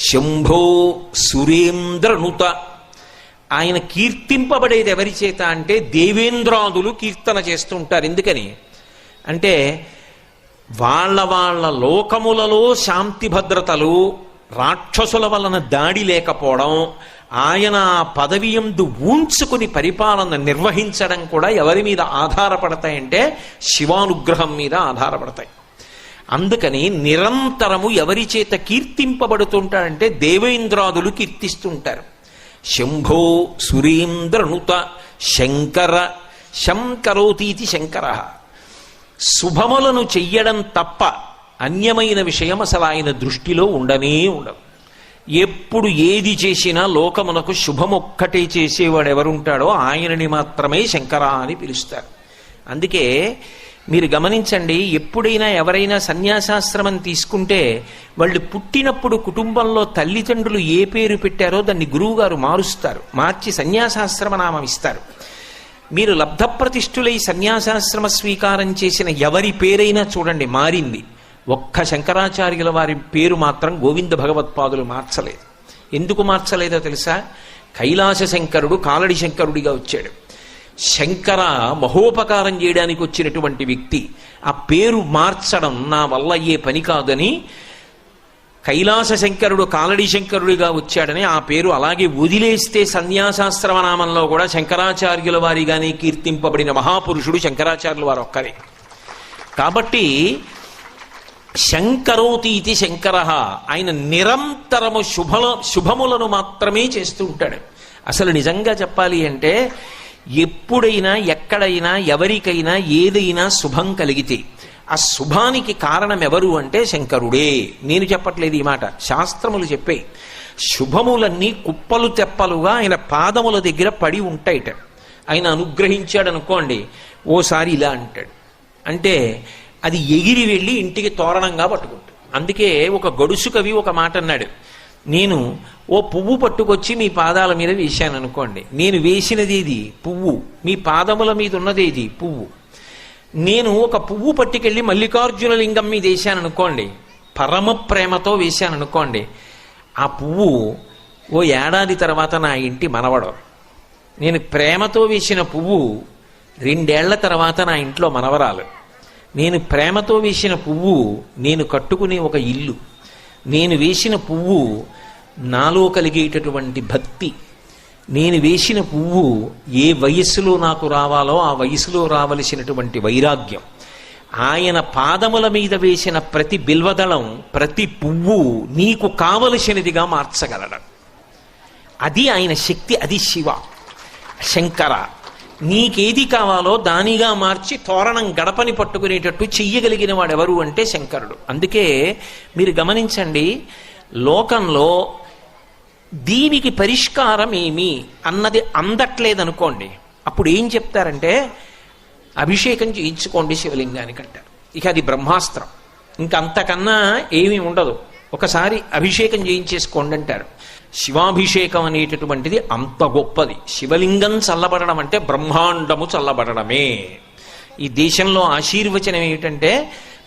శంభో సురేంద్రనుత. ఆయన కీర్తింపబడేది ఎవరి చేత అంటే దేవేంద్రాదులు కీర్తన చేస్తుంటారు. ఎందుకని అంటే వాళ్ళ వాళ్ళ లోకములలో శాంతి భద్రతలు, రాక్షసుల వలన దాడి లేకపోవడం, ఆయన ఆ పదవి యందు ఊంచుకుని పరిపాలన నిర్వహించడం కూడా ఎవరి మీద ఆధారపడతాయంటే శివానుగ్రహం మీద ఆధారపడతాయి. అందుకని నిరంతరము ఎవరి చేత కీర్తింపబడుతుంటాడంటే దేవేంద్రాదులు కీర్తిస్తుంటారు. శంభో సురేంద్రనుత శంకర. శంకరోతీతి శంకర. శుభములను చెయ్యడం తప్ప అన్యమైన విషయం అసలు ఆయన దృష్టిలో ఉండనే ఉండదు. ఎప్పుడు ఏది చేసినా లోకమునకు శుభమొక్కటే చేసేవాడు ఎవరుంటాడో ఆయనని మాత్రమే శంకర అని పిలుస్తారు. అందుకే మీరు గమనించండి, ఎప్పుడైనా ఎవరైనా సన్యాసాశ్రమం తీసుకుంటే వాళ్ళు పుట్టినప్పుడు కుటుంబంలో తల్లిదండ్రులు ఏ పేరు పెట్టారో దాన్ని గురువుగారు మారుస్తారు, మార్చి సన్యాసాశ్రమ నామం ఇస్తారు. మీరు లబ్ధప్రతిష్ఠులై సన్యాసాశ్రమ స్వీకారం చేసిన ఎవరి పేరైనా చూడండి మారింది. ఒక్క శంకరాచార్యుల వారి పేరు మాత్రం గోవింద భగవత్పాదులు మార్చలేదు. ఎందుకు మార్చలేదో తెలుసా? కైలాస శంకరుడు కాలడి శంకరుడిగా వచ్చాడు. శంకర మహోపకారం చేయడానికి వచ్చినటువంటి వ్యక్తి. ఆ పేరు మార్చడం నా వల్ల అయ్యే పని కాదని కైలాస శంకరుడు కాలడి శంకరుడిగా వచ్చాడని ఆ పేరు అలాగే వదిలేస్తే సన్యాసాశ్రమనామంలో కూడా శంకరాచార్యుల వారిగానే కీర్తింపబడిన మహాపురుషుడు శంకరాచార్యుల వారు ఒక్కరే. కాబట్టి శంకరోతీతి శంకర. ఆయన నిరంతరము శుభములను మాత్రమే చేస్తూ ఉంటాడు. అసలు నిజంగా చెప్పాలి అంటే ఎప్పుడైనా ఎక్కడైనా ఎవరికైనా ఏదైనా శుభం కలిగితే ఆ శుభానికి కారణం ఎవరు అంటే శంకరుడే. నేను చెప్పట్లేదు ఈ మాట, శాస్త్రములు చెప్పే. శుభములన్నీ కుప్పలు తెప్పలుగా ఆయన పాదముల దగ్గర పడి ఉంటాయిట. ఆయన అనుగ్రహించాడు అనుకోండి, ఓసారి ఇలా అంటాడు అంటే అది ఎగిరి వెళ్ళి ఇంటికి తోరణంగా పట్టుకుంటాడు. అందుకే ఒక గడుసు కవి ఒక మాట అన్నాడు, నేను ఓ పువ్వు పట్టుకొచ్చి మీ పాదాల మీద వేశాను అనుకోండి, నేను వేసినది ఇది పువ్వు, మీ పాదముల మీద ఉన్నదేది పువ్వు. నేను ఒక పువ్వు పట్టుకెళ్ళి మల్లికార్జున లింగం మీద వేశాను అనుకోండి, పరమ ప్రేమతో వేశాను అనుకోండి, ఆ పువ్వు ఓ ఏడాది తర్వాత నా ఇంటి మనవడు. నేను ప్రేమతో వేసిన పువ్వు 2 ఏళ్ల తర్వాత నా ఇంట్లో మనవరాలు. నేను ప్రేమతో వేసిన పువ్వు నేను కట్టుకునే ఒక ఇల్లు. నేను వేసిన పువ్వు నాలో కలిగేటటువంటి భక్తి. నేను వేసిన పువ్వు ఏ వయస్సులో నాకు రావాలో ఆ వయసులో రావలసినటువంటి వైరాగ్యం. ఆయన పాదముల మీద వేసిన ప్రతి బిల్వదళం, ప్రతి పువ్వు నీకు కావలసినదిగా మార్చగలడు. అది ఆయన శక్తి, అది శివ శంకర. నీకేది కావాలో దానిగా మార్చి తోరణం గడపని పట్టుకునేటట్టు చెయ్యగలిగిన వాడెవరు అంటే శంకరుడు. అందుకే మీరు గమనించండి, లోకంలో దీనికి పరిష్కారం ఏమి అన్నది అందట్లేదనుకోండి, అప్పుడు ఏం చెప్తారంటే అభిషేకం చేయించుకోండి శివలింగానికి అంటారు. ఇక అది బ్రహ్మాస్త్రం, ఇంకంతకన్నా ఏమీ ఉండదు. ఒకసారి అభిషేకం చేయించేసుకోండి అంటారు. శివాభిషేకం అనేటటువంటిది అంత గొప్పది. శివలింగం చల్లబడడం అంటే బ్రహ్మాండము చల్లబడడమే. ఈ దేశంలో ఆశీర్వచనం ఏమిటంటే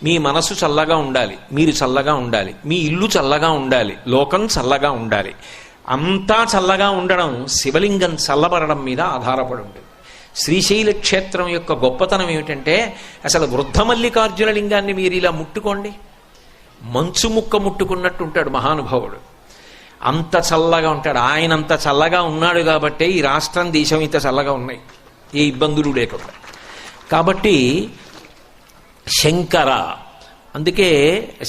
మీ మనసు చల్లగా ఉండాలి, మీరు చల్లగా ఉండాలి, మీ ఇల్లు చల్లగా ఉండాలి, లోకం చల్లగా ఉండాలి. అంతా చల్లగా ఉండడం శివలింగం చల్లబడడం మీద ఆధారపడి ఉంటుంది. శ్రీశైల క్షేత్రం యొక్క గొప్పతనం ఏమిటంటే అసలు వృద్ధ మల్లికార్జున లింగాన్ని మీరు ఇలా ముట్టుకోండి, మంచు ముక్క ముట్టుకున్నట్టు ఉంటాడు మహానుభావుడు. అంత చల్లగా ఉంటాడు. ఆయన అంత చల్లగా ఉన్నాడు కాబట్టే ఈ రాష్ట్రం దేశం ఇంత చల్లగా ఉన్నాయి, ఏ ఇబ్బందులు లేకుండా. కాబట్టి శంకర. అందుకే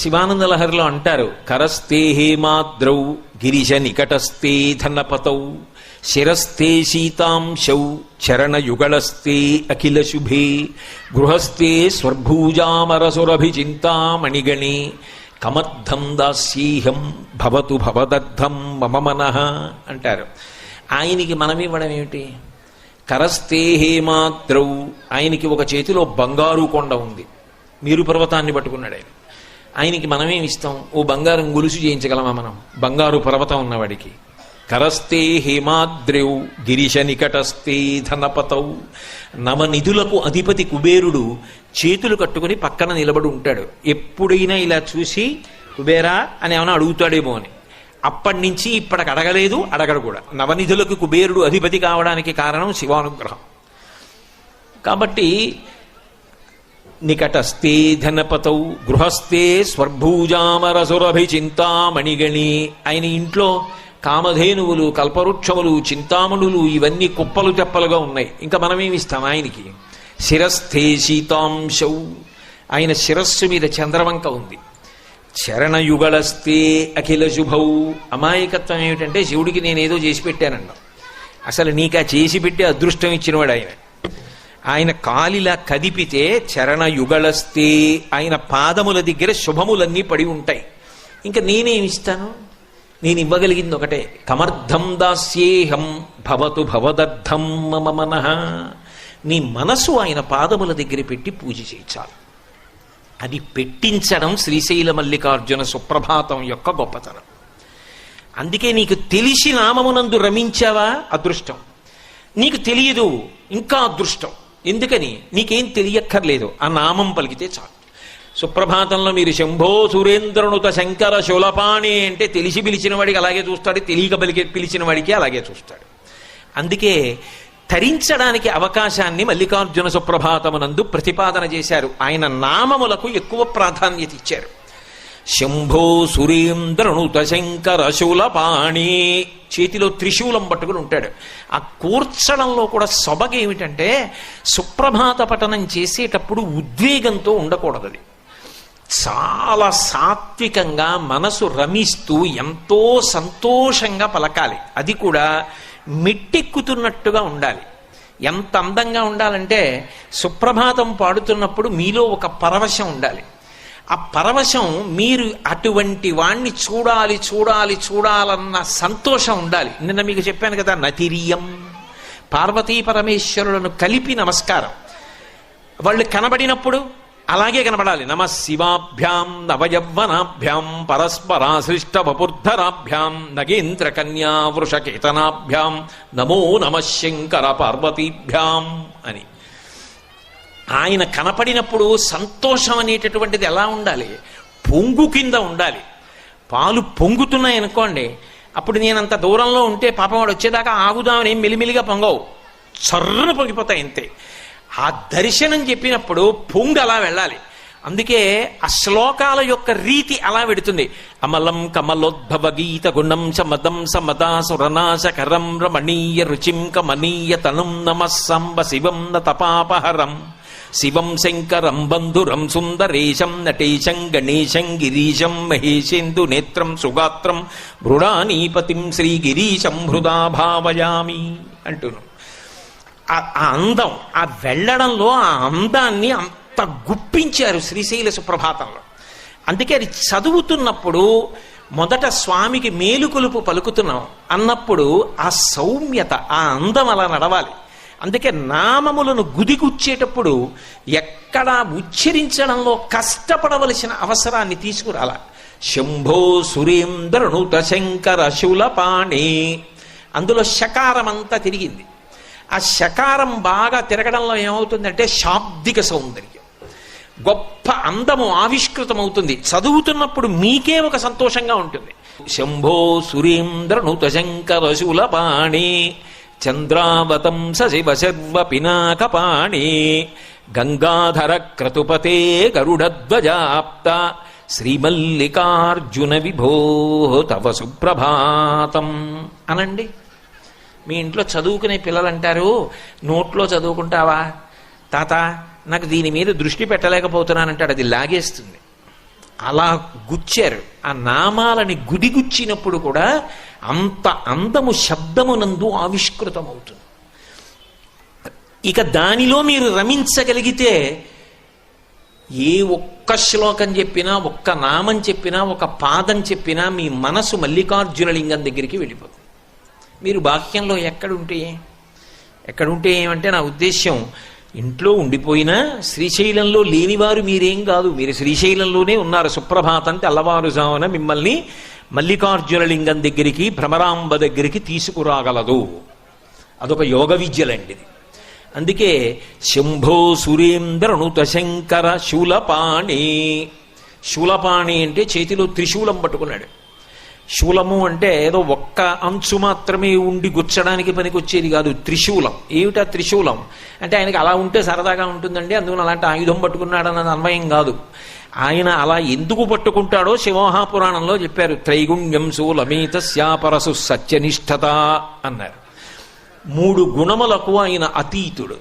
శివానంద లహరిలో అంటారు, కరస్తే హేమాద్రౌ గిరిజ నికటస్తే ధనపతౌ శిరస్తే శీతాంశౌ చరణయుగళస్తే అఖిల శుభే గృహస్థే స్వర్భూజామరసురభిచింతామణిగణే కమర్థం దాస్యేహం భవతు భవదర్థం మమ మనః అంటారు. ఆయనకి మనం ఇవ్వడం ఏమిటి? కరస్తే హేమాద్రౌ. ఆయనకి ఒక చేతిలో బంగారు కొండ ఉంది, మేరు పర్వతాన్ని పట్టుకున్నాడు ఆయన. ఆయనకి మనమేమి ఇస్తాం? ఓ బంగారం గొలుసు చేయించగలమా మనం బంగారు పర్వతం ఉన్నవాడికి? కరస్తే హేమాద్రౌ గిరిశ నికటస్తే ధనపతౌ. నవనిధులకు అధిపతి కుబేరుడు చేతులు కట్టుకుని పక్కన నిలబడి ఉంటాడు. ఎప్పుడైనా ఇలా చూసి కుబేరా అని ఏమైనా అడుగుతాడేమో అని. అప్పటి నుంచి ఇప్పటికి అడగలేదు, అడగడు కూడా. నవనిధులకు కుబేరుడు అధిపతి కావడానికి కారణం శివానుగ్రహం. కాబట్టి నికటస్థే ధనపతౌ గృహస్థే స్వర్భూజామరసురభిచింతామణిగణి. ఆయన ఇంట్లో కామధేనువులు, కల్పవృక్షములు, చింతామణులు ఇవన్నీ కుప్పలు తెప్పలుగా ఉన్నాయి. ఇంకా మనమేమిస్తాం ఆయనకి? శిరస్థే శీతాంశౌ, ఆయన శిరస్సు మీద చంద్రవంక ఉంది. చరణయుగళస్తే అఖిల శుభౌ. అమాయకత్వం ఏమిటంటే శివుడికి నేనేదో చేసి పెట్టానన్నా. అసలు నీకు ఆ చేసి పెట్టే అదృష్టం ఇచ్చినవాడు ఆయన. ఆయన కాలిలా కదిపితే చరణయుగళస్తే, ఆయన పాదముల దగ్గర శుభములన్నీ పడి ఉంటాయి. ఇంకా నేనేమిస్తాను? నేను ఇవ్వగలిగింది ఒకటే, కమర్థం దాస్యేహం భవతు భవదర్థం మమ మనః. నీ మనసు ఆయన పాదముల దగ్గర పెట్టి పూజ చేయించాలి. అది పెట్టించడం శ్రీశైల మల్లికార్జున సుప్రభాతం యొక్క గొప్పతనం. అందుకే నీకు తెలిసి నామమునందు రమించావా అదృష్టం, నీకు తెలియదు ఇంకా అదృష్టం. ఎందుకని? నీకేం తెలియక్కర్లేదు, ఆ నామం పలికితే చాలు. సుప్రభాతంలో మీరు శంభో సురేంద్రనుత శంకర శూలపాణి అంటే తెలిసి పిలిచిన వాడికి అలాగే చూస్తాడు, తెలియక పిలిచిన వాడికి అలాగే చూస్తాడు. అందుకే తరించడానికి అవకాశాన్ని మల్లికార్జున సుప్రభాతమునందు ప్రతిపాదన చేశారు. ఆయన నామములకు ఎక్కువ ప్రాధాన్యత ఇచ్చారు. శంభో సురేంద్రనుత శంకర శూలపాణి, చేతిలో త్రిశూలం పట్టుకుని ఉంటాడు. ఆ కూర్చడంలో కూడా సొబగేమిటంటే సుప్రభాత పఠనం చేసేటప్పుడు ఉద్వేగంతో ఉండకూడదు. అది చాలా సాత్వికంగా మనసు రమిస్తూ ఎంతో సంతోషంగా పలకాలి. అది కూడా మెట్టెక్కుతున్నట్టుగా ఉండాలి. ఎంత అందంగా ఉండాలంటే సుప్రభాతం పాడుతున్నప్పుడు మీలో ఒక పరవశం ఉండాలి. ఆ పరవశం మీరు అటువంటి వాణ్ణి చూడాలి చూడాలి చూడాలన్న సంతోషం ఉండాలి. నిన్న మీకు చెప్పాను కదా, నతిరియం, పార్వతీ పరమేశ్వరులను కలిపి నమస్కారం. వాళ్ళు కనబడినప్పుడు అలాగే కనబడాలి. నమ శివాభ్యాం నవయవ్వనాభ్యాం పరస్పరాశ్లిష్ట వపుర్ధరాభ్యాం నగేంద్ర కన్యా వృషకేతనాభ్యాం నమో నమ శంకర పార్వతీభ్యాం అని. ఆయన కనపడినప్పుడు సంతోషం అనేటటువంటిది ఎలా ఉండాలి? పొంగు కింద ఉండాలి. పాలు పొంగుతున్నాయనుకోండి, అప్పుడు నేనంత దూరంలో ఉంటే పాపం వాడు వచ్చేదాకా ఆగుదామని మెలిమిలిగా పొంగవు, చర్రను పొంగిపోతాయి అంతే. ఆ దర్శనం చెప్పినప్పుడు పొంగు అలా వెళ్ళాలి. అందుకే ఆ శ్లోకాల యొక్క రీతి అలా పెడుతుంది. అమలం కమలోద్భవ గీత గుణం సమదం సమదాసురనాశకరం రమణీయ రుచిం కమనీయ తనం నమః సంబ శివం నతపాపహరం శివం శంకరం బంధురం సుందరేశం నటేశం గణేశం గిరీశం మహేశేందు నేత్రం సుగాత్రం మృడానీపతిం శ్రీగిరీశం హృదా భావయామి అంటున్నాం. ఆ అందం, ఆ వెళ్ళడంలో ఆ అందాన్ని అంత గుప్పించారు శ్రీశైల సుప్రభాతంలో. అందుకే అది చదువుతున్నప్పుడు మొదట స్వామికి మేలుకొలుపు పలుకుతున్నాం అన్నప్పుడు ఆ సౌమ్యత, ఆ అందం అలా నడవాలి. అందుకే నామములను గుదిగుచ్చేటప్పుడు ఎక్కడా ఉచ్చరించడంలో కష్టపడవలసిన అవసరాన్ని తీసుకురాల. శంభో సురేంద్రనుత శంకర శూలపాణి, అందులో శకారం అంతా తిరిగింది. ఆ శకారం బాగా తిరగడంలో ఏమవుతుందంటే శాబ్దిక సౌందర్యం, గొప్ప అందము ఆవిష్కృతమవుతుంది. చదువుతున్నప్పుడు మీకే ఒక సంతోషంగా ఉంటుంది. శంభో సురేంద్రనుత శంకర శూలపాణి చంద్రావతం శివ శర్వ పినాకపాణి గంగాధర క్రతుపతే గరుడధ్వజాప్త శ్రీమల్లికార్జున విభో తవ సుప్రభాతం అనండి. మీ ఇంట్లో చదువుకునే పిల్లలు అంటారు, నోట్లో చదువుకుంటావా తాత, నాకు దీని మీద దృష్టి పెట్టలేకపోతున్నానంటాడు, అది లాగేస్తుంది. అలా గుచ్చారు. ఆ నామాలని గుడిగుచ్చినప్పుడు కూడా అంత అందము శబ్దమునందు ఆవిష్కృతమవుతుంది. ఇక దానిలో మీరు రమించగలిగితే ఏ ఒక్క శ్లోకం చెప్పినా, ఒక్క నామం చెప్పినా, ఒక పాదం చెప్పినా మీ మనసు మల్లికార్జున లింగం దగ్గరికి వెళ్ళిపోతుంది. మీరు బాహ్యంలో ఎక్కడుంటే ఏమంటే నా ఉద్దేశ్యం, ఇంట్లో ఉండిపోయినా శ్రీశైలంలో లేనివారు మీరేం కాదు, మీరు శ్రీశైలంలోనే ఉన్నారు. సుప్రభాతం తెల్లవారుజామున మిమ్మల్ని మల్లికార్జున లింగం దగ్గరికి, భ్రమరాంబ దగ్గరికి తీసుకురాగలదు. అదొక యోగ విద్యలండిది. అందుకే శంభో సురేంద్రనుత శంకర శూలపాణి. శూలపాణి అంటే చేతిలో త్రిశూలం పట్టుకున్నాడు. శూలము అంటే ఏదో ఒక్క అంచు మాత్రమే ఉండి గుచ్చడానికి పనికొచ్చేది కాదు, త్రిశూలం. ఏమిటా త్రిశూలం అంటే ఆయనకి అలా ఉంటే సరదాగా ఉంటుందండి, అందుకని అలాంటి ఆయుధం పట్టుకున్నాడన్నది అన్వయం కాదు. ఆయన అలా ఎందుకు పట్టుకుంటాడో శివమహాపురాణంలో చెప్పారు. త్రైగుణ్యం శూలమేతస్యాపరసు సత్యనిష్టత అన్నారు. 3 గుణములకు ఆయన అతీతుడు.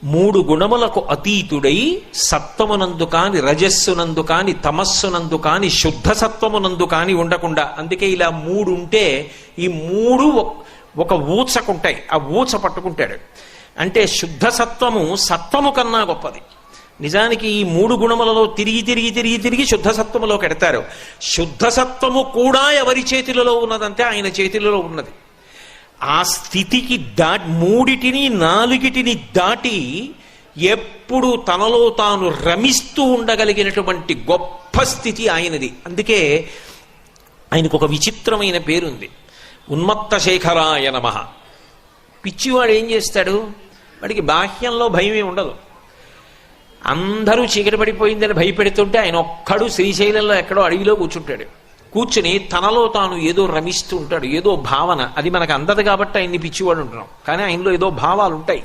3 గుణములకు అతీతుడై సత్వమునందు కాని, రజస్సునందు కాని, తమస్సునందు కాని, శుద్ధ సత్వమునందు కాని ఉండకుండా, అందుకే ఇలా 3 ఉంటే ఈ 3 ఒక ఊచకుంటాయి, ఆ ఊచ పట్టుకుంటాడు. అంటే శుద్ధ సత్వము సత్వము కన్నా గొప్పది. నిజానికి ఈ 3 గుణములలో తిరిగి శుద్ధ సత్వములోకి ఎడతారు. శుద్ధ సత్వము కూడా ఎవరి చేతులలో ఉన్నదంటే ఆయన చేతులలో ఉన్నది. ఆ స్థితికి మూడిటిని 4 దాటి ఎప్పుడు తనలో తాను రమిస్తూ ఉండగలిగినటువంటి గొప్ప స్థితి ఆయనది. అందుకే ఆయనకు ఒక విచిత్రమైన పేరుంది, ఉన్మత్త శేఖరాయ నమః. పిచ్చివాడు ఏం చేస్తాడు, వాడికి బాహ్యంలో భయమే ఉండదు. అందరూ చీకటి పడిపోయిందని భయపెడుతుంటే ఆయన ఒక్కడు శ్రీశైలంలో ఎక్కడో అడవిలో కూర్చుంటాడు. కూర్చుని తనలో తాను ఏదో రమిస్తూ ఉంటాడు, ఏదో భావన. అది మనకు అందదు కాబట్టి ఆయన్ని పిచ్చివాడు ఉంటున్నాం, కానీ ఆయనలో ఏదో భావాలు ఉంటాయి.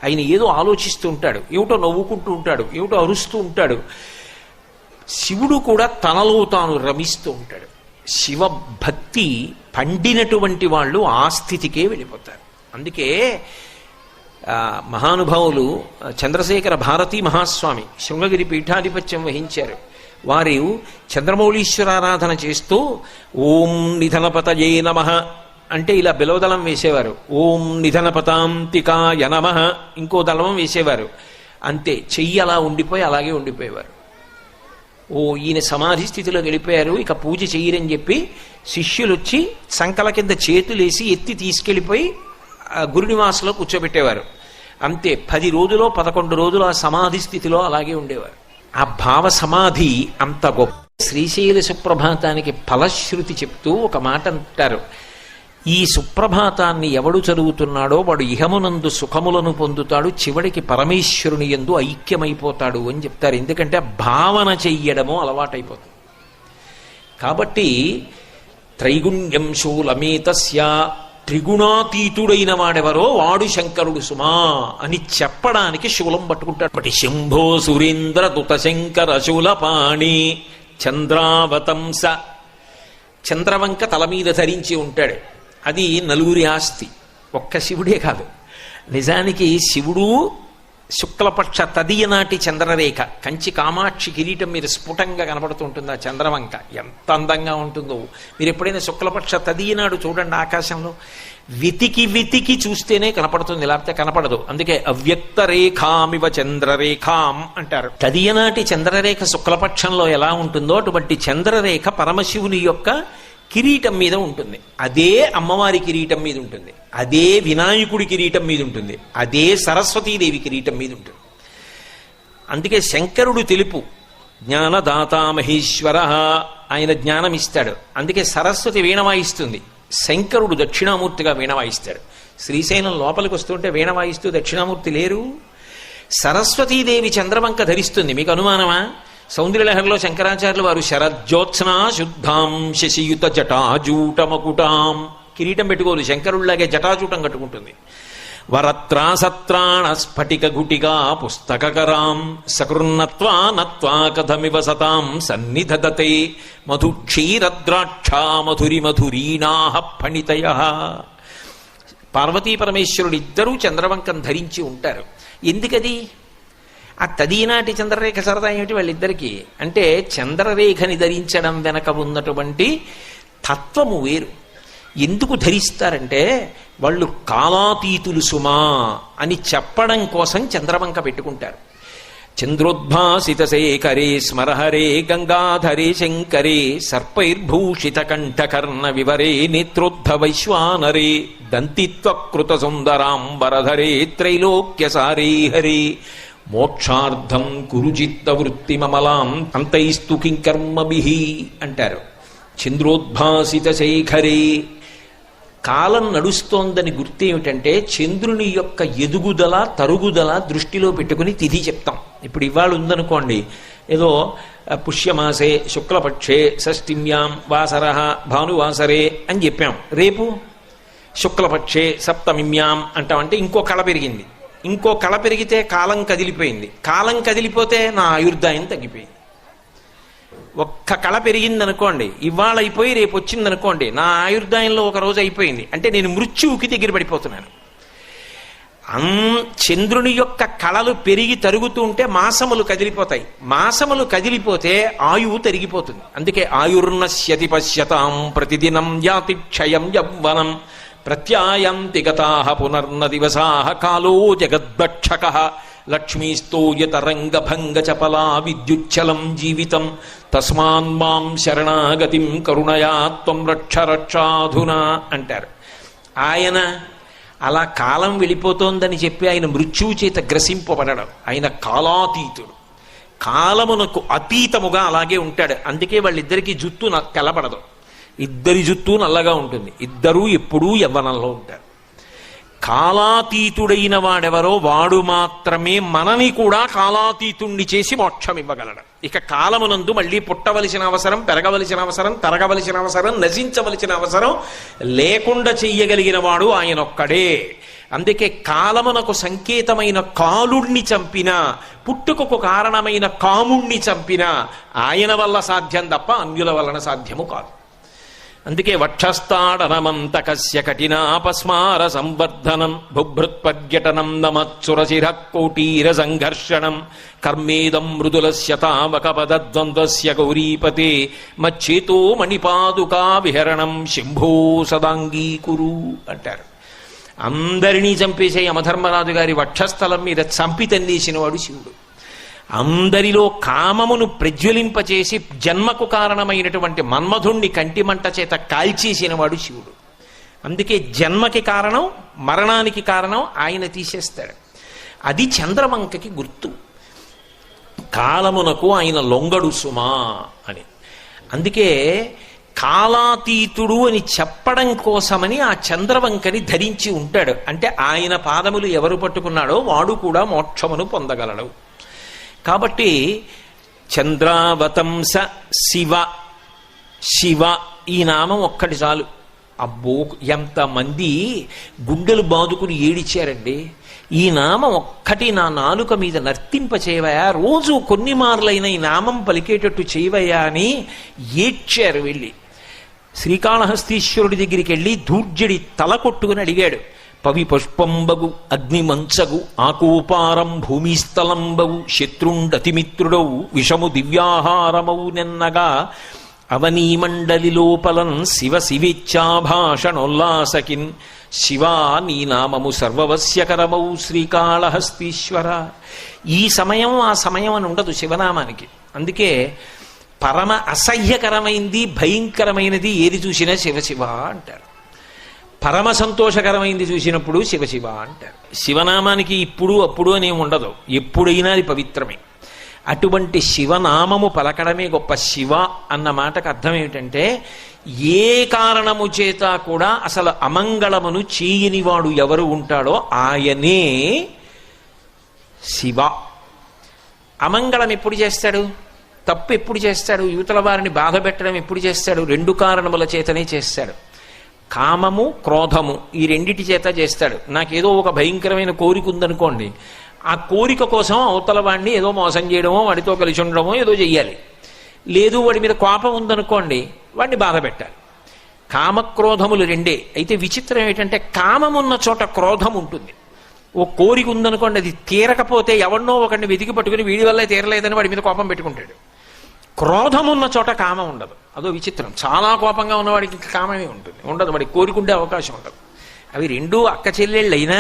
ఆయన ఏదో ఆలోచిస్తూ ఉంటాడు, ఏమిటో నవ్వుకుంటూ ఉంటాడు, ఏమిటో అరుస్తూ ఉంటాడు. శివుడు కూడా తనలో తాను రమిస్తూ ఉంటాడు. శివభక్తి పండినటువంటి వాళ్ళు ఆ స్థితికే వెళ్ళిపోతారు. అందుకే మహానుభావులు చంద్రశేఖర భారతీ మహాస్వామి శృంగగిరి పీఠాధిపత్యం వహించారు. వారు చంద్రమౌళీశ్వరారాధన చేస్తూ ఓం నిధనపతయే నమః అంటే ఇలా బిలవదళం వేసేవారు. ఓం నిధనపతాంతికాయ నమః ఇంకో దళం వేసేవారు. అంతే, చెయ్యి అలా ఉండిపోయి అలాగే ఉండిపోయేవారు. ఓ ఈయన సమాధి స్థితిలో గడిపోయారు, ఇక పూజ చెయ్యరని చెప్పి శిష్యులు వచ్చి సంకల కింద చేతులేసి ఎత్తి తీసుకెళ్ళిపోయి గురునివాసంలో కూర్చోబెట్టేవారు. అంతే, 10 రోజులో 11 రోజులు ఆ సమాధి స్థితిలో అలాగే ఉండేవారు. ఆ భావ సమాధి అంత గొప్ప. శ్రీశైల సుప్రభాతానికి ఫలశ్రుతి చెప్తూ ఒక మాట అంటారు, ఈ సుప్రభాతాన్ని ఎవడు చదువుతున్నాడో వాడు ఇహమునందు సుఖములను పొందుతాడు, చివడికి పరమేశ్వరుని యందు ఐక్యమైపోతాడు అని చెప్తారు. ఎందుకంటే భావన చెయ్యడము అలవాటైపోతుంది. కాబట్టి త్రైగుణ్యం శూలమేతస్య, త్రిగుణాతీతుడైన వాడెవరో వాడు శంకరుడు సుమా అని చెప్పడానికి శూలం పట్టుకుంటాడు. శంభో సురేంద్ర దుత శంకర శూలపాణి చంద్రావతంస. చంద్రవంక తల మీద ధరించి ఉంటాడు. అది నలుగురి ఆస్తి, ఒక్క శివుడే కాదు. నిజానికి శివుడు శుక్లపక్ష తదియ నాటి చంద్రరేఖ, కంచి కామాక్షి కిరీటం మీద స్ఫుటంగా కనపడుతుంటుంది. ఆ చంద్రవంక ఎంత అందంగా ఉంటుందో. మీరు ఎప్పుడైనా శుక్లపక్ష తదియ నాడు చూడండి, ఆకాశంలో వెతికి చూస్తేనే కనపడుతుంది, లేకపోతే కనపడదు. అందుకే అవ్యక్త రేఖామివ చంద్రరేఖాం అంటారు. తదియనాటి చంద్రరేఖ శుక్లపక్షంలో ఎలా ఉంటుందో అటువంటి చంద్రరేఖ పరమశివుని యొక్క కిరీటం మీద ఉంటుంది. అదే అమ్మవారి కిరీటం మీద ఉంటుంది, అదే వినాయకుడి కిరీటం మీద ఉంటుంది, అదే సరస్వతీదేవి కిరీటం మీద ఉంటుంది. అందుకే శంకరుడు తెలుపు, జ్ఞానదాత మహేశ్వర, ఆయన జ్ఞానం ఇస్తాడు. అందుకే సరస్వతి వీణ వాయిస్తుంది, శంకరుడు దక్షిణామూర్తిగా వీణ వాయిస్తాడు. శ్రీశైలం లోపలికి వస్తుంటే వీణ వాయిస్తూ దక్షిణామూర్తి లేరు. సరస్వతీదేవి చంద్రవంక ధరిస్తుంది. మీకు అనుమానమా? సౌందర్యలహరిలో శంకరాచార్యులు వారు శరజ్యోత్స్నా శుద్ధాం శశియుత జటాజూటమకుటాం, కిరీటం పెట్టుకోరు, శంకరుల్లాగే జటాజూటం కట్టుకుంటుంది. వరత్రాసత్రాణ స్ఫటిక గుటిగా పుస్తకరాం సకృన్నత్వా నత్వా కథమివ సతాం సన్నిధదతే మధుక్షీరద్రాక్షా మధురి మధురీణాః ఫణితయః. పార్వతీ పరమేశ్వరుడిద్దరూ చంద్రవంకం ధరించి ఉంటారు. ఎందుకది? ఆ తదీనాటి చంద్రరేఖ సరదా ఏమిటి వాళ్ళిద్దరికీ అంటే, చంద్రరేఖని ధరించడం వెనక ఉన్నటువంటి తత్వము వేరు. ఎందుకు ధరిస్తారంటే, వాళ్ళు కాలాతీతులు సుమా అని చెప్పడం కోసం చంద్రవంక పెట్టుకుంటారు. చంద్రోద్భాసిత శేఖరే స్మరహరే గంగాధరే శంకరే సర్పైర్భూషిత కంఠకర్ణ వివరే నేత్రోద్ధ వైశ్వానరే దంతిత్వకృత సుందరాంబరధరే త్రైలోక్యసారే హరే మోక్షార్థం కురుచిత్త వృత్తిమమలాం అంతైస్తు కింకర్మభిః అంటారు. చంద్రోద్భాసిత శేఖరే, కాలం నడుస్తోందని గుర్తేమిటంటే చంద్రుని యొక్క ఎదుగుదల తరుగుదల దృష్టిలో పెట్టుకుని తిథి చెప్తాం. ఇప్పుడు ఇవాళ ఉందనుకోండి, ఏదో పుష్యమాసే శుక్లపక్షే షష్ఠిమ్యాం వాసర భానువాసరే అని చెప్పాం. రేపు శుక్లపక్షే సప్తమిమ్యాం అంటామంటే ఇంకో కళ పెరిగింది. ఇంకో కళ పెరిగితే కాలం కదిలిపోయింది. కాలం కదిలిపోతే నా ఆయుర్దాయం తగ్గిపోయింది. ఒక్క కళ పెరిగిందనుకోండి, ఇవాళ అయిపోయి రేపు వచ్చిందనుకోండి, నా ఆయుర్దాయంలో ఒక రోజు అయిపోయింది అంటే నేను మృత్యువుకి దగ్గర పడిపోతున్నాను. చంద్రుని యొక్క కళలు పెరిగి తరుగుతూ ఉంటే మాసములు కదిలిపోతాయి. మాసములు కదిలిపోతే ఆయువు తరిగిపోతుంది. అందుకే ఆయుర్నశ్యతి పశ్యతాం ప్రతిదినం యాతి క్షయం యవ్వనం ప్రత్యాయంతి గతాః పునర్న దివసాః కాలో జగద్భక్షకః లక్ష్మీస్తోయతరంగభంగ చపలా విద్యుచ్చలం జీవితం తస్మాన్ మాం శరణాగతిం కరుణయా త్వం రక్ష రక్షాధునా అంటారు. ఆయన అలా కాలం వెళ్ళిపోతోందని చెప్పి ఆయన మృత్యువు చేత గ్రసింపబడడం. ఆయన కాలాతీతుడు, కాలమునకు అతీతముగా అలాగే ఉంటాడు. అందుకే వాళ్ళిద్దరికీ జుత్తు తెల్లబడదు, ఇద్దరి జుత్తు నల్లగా ఉంటుంది. ఇద్దరూ ఎప్పుడూ యవ్వనంలో ఉంటారు. కాలాతీతుడైన వాడెవరో వాడు మాత్రమే మనని కూడా కాలాతీతుణ్ణి చేసి మోక్షం ఇవ్వగలడు. ఇక కాలమునందు మళ్ళీ పుట్టవలసిన అవసరం, పెరగవలసిన అవసరం, తరగవలసిన అవసరం, నశించవలసిన అవసరం లేకుండా చెయ్యగలిగిన వాడు ఆయనొక్కడే. అందుకే కాలమునకు సంకేతమైన కాలుణ్ణి చంపిన, పుట్టుకకు కారణమైన కాముణ్ణి చంపిన ఆయన వల్ల సాధ్యం తప్ప అన్యుల వలన సాధ్యము కాదు. అందుకే వక్షస్థాడనమంతకస్య కఠినాపస్మార సంవర్ధనం బుభృత్పర్యటనం నమత్సురశిర కోటీర సంఘర్షణం కర్మేదం మృదులస్య తావకపదద్వంద్వస్య గౌరీపతే మచ్చేతో మణిపాదుకా విహరణం శంభో సదాంగీకురు అంటారు. అందరినీ చంపేసే యమధర్మరాజు గారి వక్షస్థలం మీద చంపి తన్నేసిన వాడు శివుడు. అందరిలో కామమును ప్రజ్వలింపచేసి జన్మకు కారణమైనటువంటి మన్మధుణ్ణి కంటిమంట చేత కాల్చేసిన వాడు శివుడు. అందుకే జన్మకి కారణం, మరణానికి కారణం ఆయన తీసేస్తాడు. అది చంద్రవంకకి గుర్తు. కాలమునకు ఆయన లొంగడు సుమా అని. అందుకే కాలాతీతుడు అని చెప్పడం కోసమని ఆ చంద్రవంకని ధరించి ఉంటాడు. అంటే ఆయన పాదములు ఎవరు పట్టుకున్నాడో వాడు కూడా మోక్షమును పొందగలడు. కాబట్టి చంద్రావతంస శివ, శివ ఈ నామం ఒక్కటి చాలు. అబ్బో ఎంతమంది గుండెలు బాదుకుని ఏడిచారండి. ఈ నామం ఒక్కటి నా నాలుక మీద నర్తింపచేవయా, రోజు కొన్ని మార్లైన ఈ నామం పలికేటట్టు చేయవయా అని ఏడ్చారు. వెళ్ళి శ్రీకాళహస్తీశ్వరుడి దగ్గరికి వెళ్ళి ధూర్జడి తల కొట్టుకుని అడిగాడు. పవి పుష్పంబగు అగ్నిమంచగు ఆకూపారం భూమిస్థలంబవు శత్రుండతిమిత్రుడవు విషము దివ్యాహారమవు నెన్నగా అవనీమండలి లోపలన్ శివ శివేచ్ఛాభాషణోల్లాసకిన్ శివా నీ నామము సర్వవస్యకరమౌ శ్రీకాళహస్తీశ్వర. ఈ సమయం ఆ సమయం అని ఉండదు శివనామానికి. అందుకే పరమ అసహ్యకరమైంది, భయంకరమైనది ఏది చూసినా శివశివ అంటారు. పరమ సంతోషకరమైంది చూసినప్పుడు శివశివ అంటారు. శివనామానికి ఇప్పుడు అప్పుడు అనేం ఉండదు, ఎప్పుడైనా అది పవిత్రమే. అటువంటి శివనామము పలకడమే గొప్ప. శివ అన్న మాటకు అర్థం ఏమిటంటే ఏ కారణము చేత కూడా అసలు అమంగళమును చేయనివాడు ఎవరు ఉంటాడో ఆయనే శివ. అమంగళం ఎప్పుడు చేస్తాడు? తప్పు ఎప్పుడు చేస్తాడు? యువతల వారిని బాధ పెట్టడం ఎప్పుడు చేస్తాడు? రెండు కారణముల చేతనే చేస్తాడు. కామము, క్రోధము ఈ రెండిటి చేత చేస్తాడు. నాకేదో ఒక భయంకరమైన కోరిక ఉందనుకోండి, ఆ కోరిక కోసం అవతల వాడిని ఏదో మోసం చేయడమో, వాడితో కలిసి ఉండడమో ఏదో చెయ్యాలి. లేదు వాడి మీద కోపం ఉందనుకోండి, వాడిని బాధ పెట్టాలి. కామక్రోధములు రెండే. అయితే విచిత్రం ఏంటంటే కామమున్న చోట క్రోధం ఉంటుంది. ఓ కోరిక ఉందనుకోండి, అది తీరకపోతే ఎవరినో ఒకరిని వెతికి పట్టుకుని వీడి వల్లే తీరలేదని వాడి మీద కోపం పెట్టుకుంటాడు. క్రోధం ఉన్న చోట కామం ఉండదు. అదో విచిత్రం. చాలా కోపంగా ఉన్నవాడికి కామమే ఉంటుంది, ఉండదు. వాడికి కోరికుండే అవకాశం ఉండదు. అవి రెండూ అక్క చెల్లెళ్ళైనా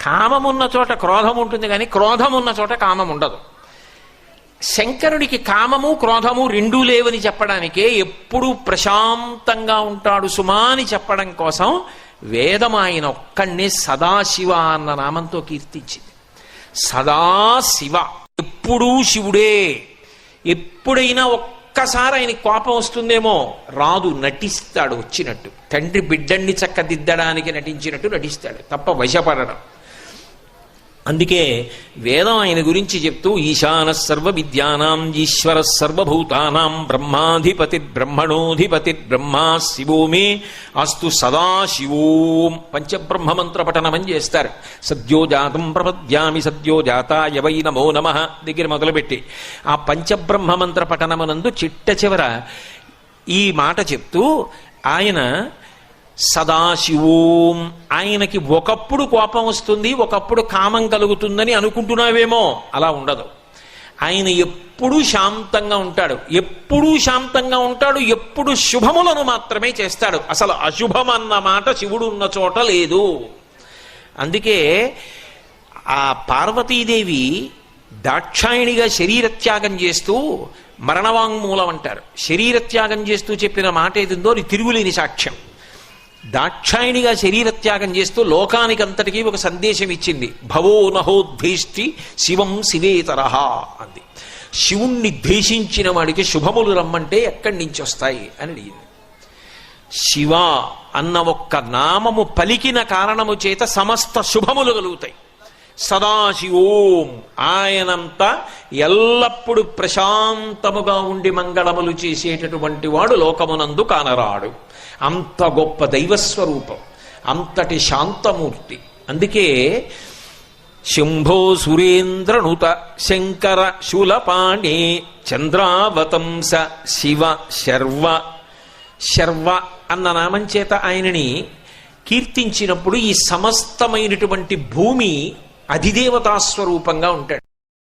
కామమున్న చోట క్రోధం ఉంటుంది, కానీ క్రోధం ఉన్న చోట కామం ఉండదు. శంకరుడికి కామము క్రోధము రెండూ లేవని చెప్పడానికే ఎప్పుడూ ప్రశాంతంగా ఉంటాడు సుమా అని చెప్పడం కోసం వేదం ఆయన ఒక్కడినే సదాశివ అన్న నామంతో కీర్తించింది. సదాశివ, ఎప్పుడూ శివుడే. ఎప్పుడైనా ఒక్కసారి ఆయనకి కోపం వస్తుందేమో, రాదు, నటిస్తాడు వచ్చినట్టు. తండ్రి బిడ్డన్ని చక్కదిద్దడానికి నటించినట్టు నటిస్తాడు తప్ప వశపడడం. అందుకే వేదం ఆయన గురించి చెప్తూ ఈశాన సర్వ విద్యానాం ఈశ్వర సర్వభూతానాం బ్రహ్మాధిపతి బ్రహ్మణోధిపతి బ్రహ్మా శివో మే అస్తు సదాశివోం పంచబ్రహ్మమంత్ర పఠనమని చేస్తారు. సద్యోజాతం ప్రపద్యామి సద్యోజాతాయ వై నమో నమః దగ్గర మొదలుపెట్టి ఆ పంచబ్రహ్మమంత్ర పఠనమునందు చిట్ట చివర ఈ మాట చెప్తూ ఆయన సదాశివోం, ఆయనకి ఒకప్పుడు కోపం వస్తుంది, ఒకప్పుడు కామం కలుగుతుందని అనుకుంటున్నావేమో, అలా ఉండదు. ఆయన ఎప్పుడూ శాంతంగా ఉంటాడు, ఎప్పుడూ శాంతంగా ఉంటాడు, ఎప్పుడు శుభములను మాత్రమే చేస్తాడు. అసలు అశుభం అన్న మాట శివుడు ఉన్న చోట లేదు. అందుకే ఆ పార్వతీదేవి దాక్షాయణిగా శరీరత్యాగం చేస్తూ మరణవాంగ్మూలం అంటారు. శరీరత్యాగం చేస్తూ చెప్పిన మాట ఏదిందో అది తిరుగులేని సాక్ష్యం. దాక్షాయణిగా శరీరత్యాగం చేస్తూ లోకానికంతటికీ ఒక సందేశం ఇచ్చింది. భవో నహోద్భేష్టి శివం శివేతరహ అంది. శివుణ్ణి ద్వేషించిన వాడికి శుభములు రమ్మంటే ఎక్కడి నుంచి వస్తాయి అని అడిగింది. శివ అన్న ఒక్క నామము పలికిన కారణము చేత సమస్త శుభములు కలుగుతాయి. సదాశివోం, ఆయనంతా ఎల్లప్పుడూ ప్రశాంతముగా ఉండి మంగళములు చేసేటటువంటి వాడు లోకమునందు కానరాడు. అంత గొప్ప దైవస్వరూపం, అంతటి శాంతమూర్తి. అందుకే శంభో సురేంద్రనుత శంకర శూలపాణే చంద్రావతంస శివ శర్వ. శర్వ అన్న నామం చేత ఆయనని కీర్తించినప్పుడు ఈ సమస్తమైనటువంటి భూమి అధిదేవతాస్వరూపంగా ఉంటాడు.